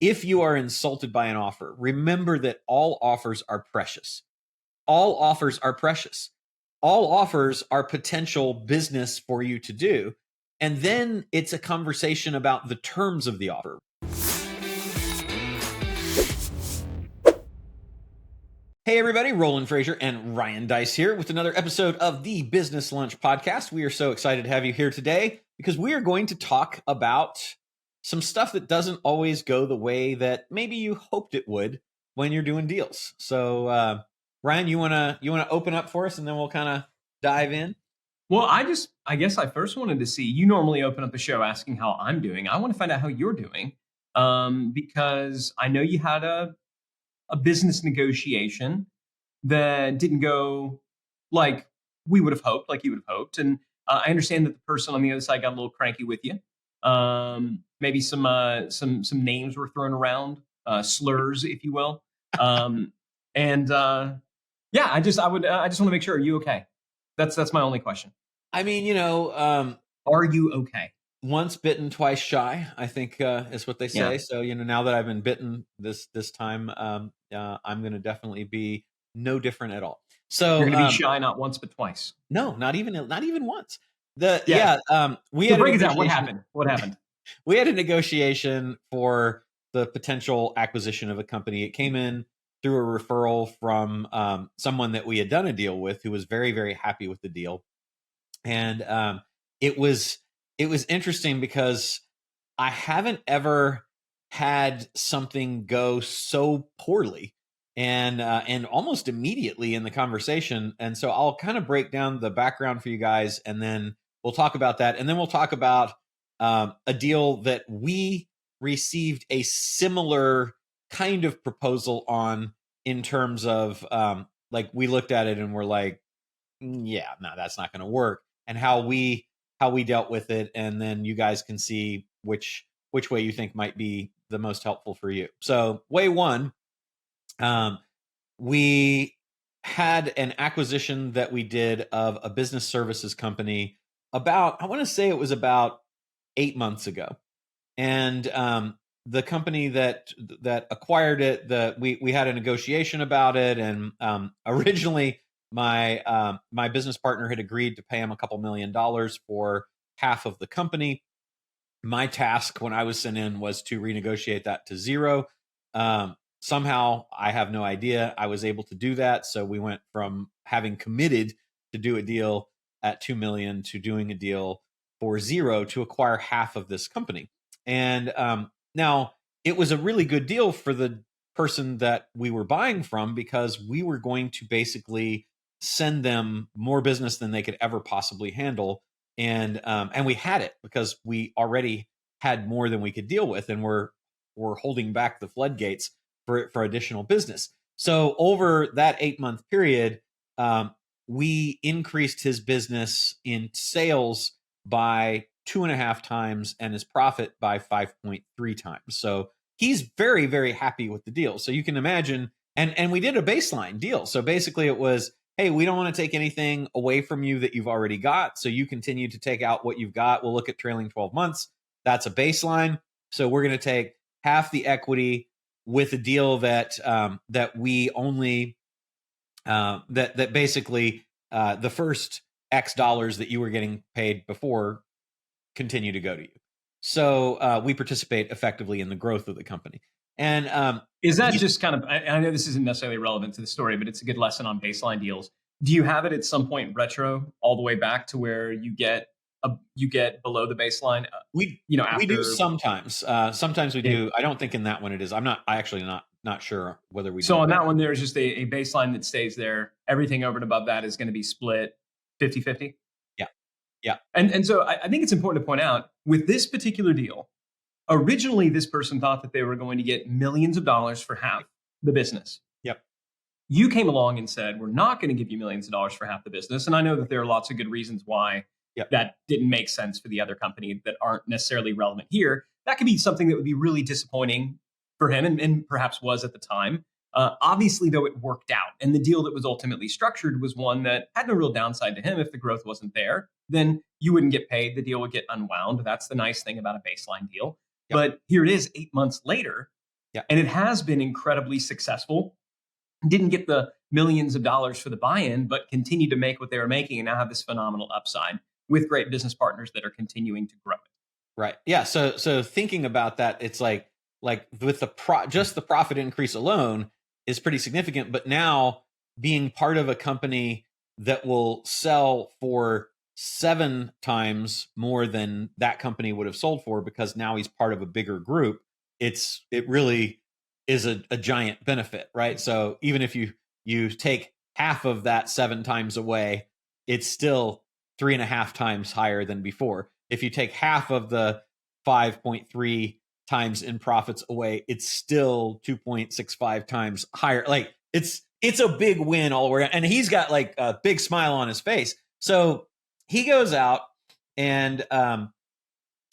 if you are insulted by an offer, remember that all offers are precious. All offers are precious. All offers are potential business for you to do. And then it's a conversation about the terms of the offer. Hey everybody, Roland Frasier and Ryan Deiss here with another episode of the Business Lunch Podcast. We are so excited to have you here today because we are going to talk about some stuff that doesn't always go the way that maybe you hoped it would when you're doing deals. So Ryan, you wanna open up for us and then we'll kind of dive in? Well, I guess I first wanted to see, you normally open up the show asking how I'm doing. I want to find out how you're doing because I know you had a business negotiation that didn't go like we would have hoped, like you would have hoped. And I understand that the person on the other side got a little cranky with you. Maybe some names were thrown around, slurs, if you will. Yeah, I just want to make sure. Are you okay? That's my only question. I mean, are you okay? Once bitten, twice shy, I think is what they say. Yeah. So, now that I've been bitten this time, I'm going to definitely be no different at all. So you're going to be shy not once but twice. No, not even once. We had break it down. What happened? We had a negotiation for the potential acquisition of a company. It came in through a referral from someone that we had done a deal with, who was very, very happy with the deal, and it was interesting because I haven't ever had something go so poorly and almost immediately in the conversation. And so I'll kind of break down the background for you guys, and then we'll talk about that. And then we'll talk about a deal that we received a similar kind of proposal on, in terms of like we looked at it and we're like, yeah, no, that's not going to work, and how we dealt with it. And then you guys can see which way you think might be the most helpful for you. So way one, we had an acquisition that we did of a business services company I want to say it was about 8 months ago. And the company that acquired it, we had a negotiation about it. And originally my business partner had agreed to pay him a couple $1 million for half of the company. My task when I was sent in was to renegotiate that to zero. Somehow, I have no idea, I was able to do that. So we went from having committed to do a deal at $2 million to doing a deal for zero to acquire half of this company. And now it was a really good deal for the person that we were buying from, because we were going to basically send them more business than they could ever possibly handle. And we had it because we already had more than we could deal with, and we're holding back the floodgates for additional business. So over that 8-month period, we increased his business in sales by 2.5 times and his profit by 5.3 times. So he's very, very happy with the deal. So you can imagine, and we did a baseline deal. So basically it was, hey, we don't want to take anything away from you that you've already got. So you continue to take out what you've got. We'll look at trailing 12 months. That's a baseline. So we're going to take half the equity with a deal that we only that basically the first X dollars that you were getting paid before continue to go to you. So we participate effectively in the growth of the company. And is that just kind of, I know this isn't necessarily relevant to the story, but it's a good lesson on baseline deals. Do you have it at some point retro all the way back to where you get below the baseline? We do sometimes. Sometimes we do. I don't think in that one it is. I actually not sure whether we. So on that one, there's just a baseline that stays there. Everything over and above that is going to be split 50-50. Yeah. And so I think it's important to point out, with this particular deal, originally this person thought that they were going to get millions of dollars for half the business. Yep. You came along and said, we're not going to give you millions of dollars for half the business. And I know that there are lots of good reasons why that didn't make sense for the other company that aren't necessarily relevant here. That could be something that would be really disappointing for him, and perhaps was at the time. Obviously, though, it worked out. And the deal that was ultimately structured was one that had no real downside to him. If the growth wasn't there, then you wouldn't get paid. The deal would get unwound. That's the nice thing about a baseline deal. Yep. But here it is 8 months later. Yeah. And it has been incredibly successful. Didn't get the millions of dollars for the buy-in, but continued to make what they were making and now have this phenomenal upside with great business partners that are continuing to grow it. Right. Yeah. So thinking about that, it's like with just the profit increase alone is pretty significant. But now being part of a company that will sell for 7 times more than that company would have sold for, because now he's part of a bigger group, it really is a giant benefit, right? So even if you take half of that 7 times away, it's still 3.5 times higher than before. If you take half of the 5.3 times in profits away, it's still 2.65 times higher. Like it's a big win all around. And he's got like a big smile on his face. So he goes out and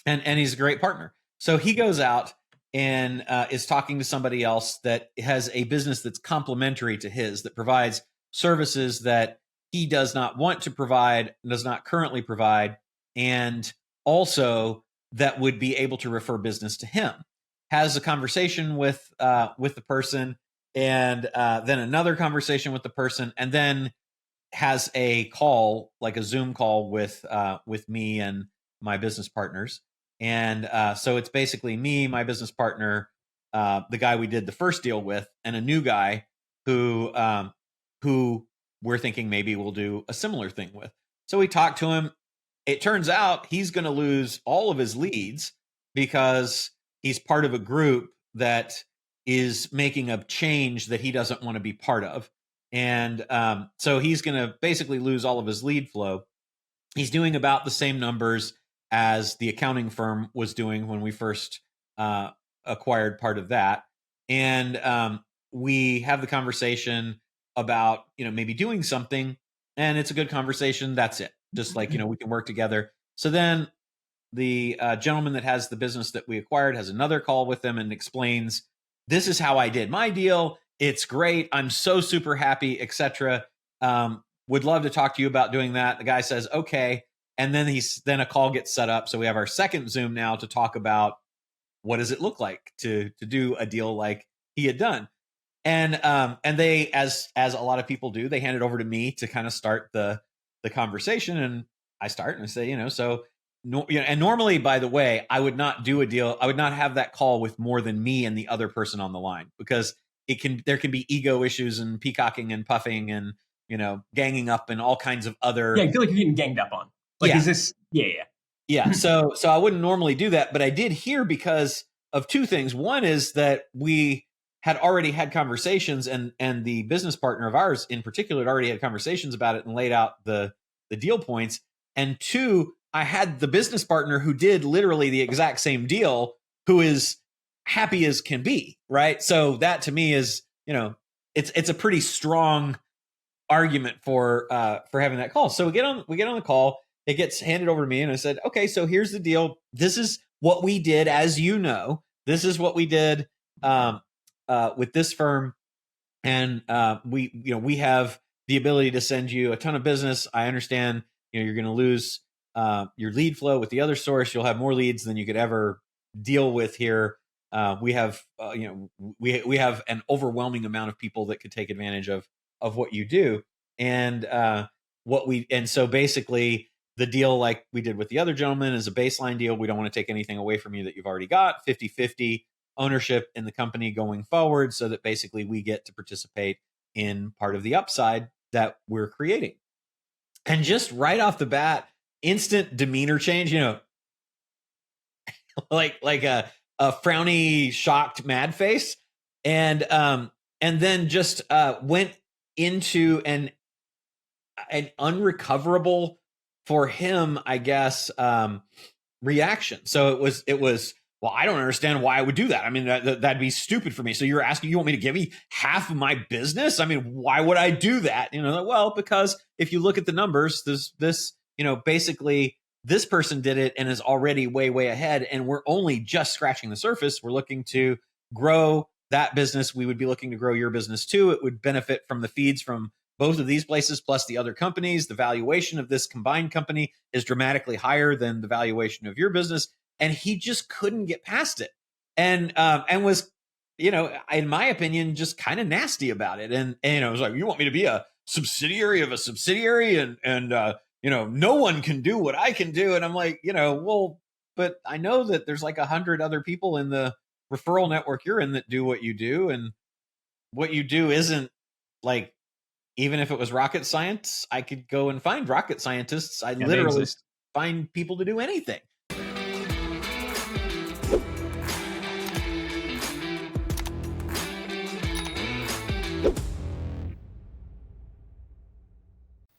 he's a great partner. So he goes out and is talking to somebody else that has a business that's complementary to his, that provides services that he does not want to provide, does not currently provide, and also that would be able to refer business to him. Has a conversation with the person, and then another conversation with the person, and then has a call, like a Zoom call with me and my business partners. And so it's basically me, my business partner, the guy we did the first deal with, and a new guy who we're thinking maybe we'll do a similar thing with. So we talked to him. It turns out he's going to lose all of his leads because he's part of a group that is making a change that he doesn't want to be part of. And so he's going to basically lose all of his lead flow. He's doing about the same numbers as the accounting firm was doing when we first acquired part of that. And we have the conversation about, maybe doing something, and it's a good conversation. That's it. Just like, we can work together. So then the gentleman that has the business that we acquired has another call with them and explains, this is how I did my deal. It's great. I'm so super happy, etc. Would love to talk to you about doing that. The guy says, okay. And then a call gets set up. So we have our second Zoom now to talk about what does it look like to do a deal like he had done. And they, as a lot of people do, they hand it over to me to kind of start the conversation. And I start and I say, and normally, by the way, I would not do a deal. I would not have that call with more than me and the other person on the line, because there can be ego issues and peacocking and puffing and, ganging up and all kinds of other. Yeah, I feel like you're getting ganged up on. Like, is this? Yeah. So I wouldn't normally do that, but I did here because of two things. One is that we had already had conversations, and the business partner of ours in particular had already had conversations about it and laid out the deal points. And two, I had the business partner who did literally the exact same deal, who is happy as can be, right? So that to me is, it's a pretty strong argument for having that call. So we get on the call. It gets handed over to me, and I said, okay, so here's the deal. This is what we did, as you know. This is what we did with this firm, and we have the ability to send you a ton of business. I understand, you're going to lose your lead flow with the other source. You'll have more leads than you could ever deal with here. We have we have an overwhelming amount of people that could take advantage of what you do, and so basically the deal, like we did with the other gentleman, is a baseline deal. We don't want to take anything away from you that you've already got. 50-50 ownership in the company going forward, so that basically we get to participate in part of the upside that we're creating. And just right off the bat, instant demeanor change, like a frowny, shocked, mad face. And then just went into an unrecoverable, for him, I guess, reaction. So it was, well, I don't understand why I would do that. I mean, that'd be stupid for me. So you're asking, you want me to give you half of my business? I mean, why would I do that? Well, because if you look at the numbers, this basically this person did it and is already way, way ahead. And we're only just scratching the surface. We're looking to grow that business. We would be looking to grow your business too. It would benefit from the feeds from both of these places, plus the other companies. The valuation of this combined company is dramatically higher than the valuation of your business. And he just couldn't get past it, and was in my opinion, just kind of nasty about it. And it was like, you want me to be a subsidiary of a subsidiary, and no one can do what I can do. And I'm like, well, but I know that there's like 100 other people in the referral network you're in that do what you do, and what you do isn't like, even if it was rocket science, I could go and find rocket scientists. I Yeah, they literally exist. find people to do anything.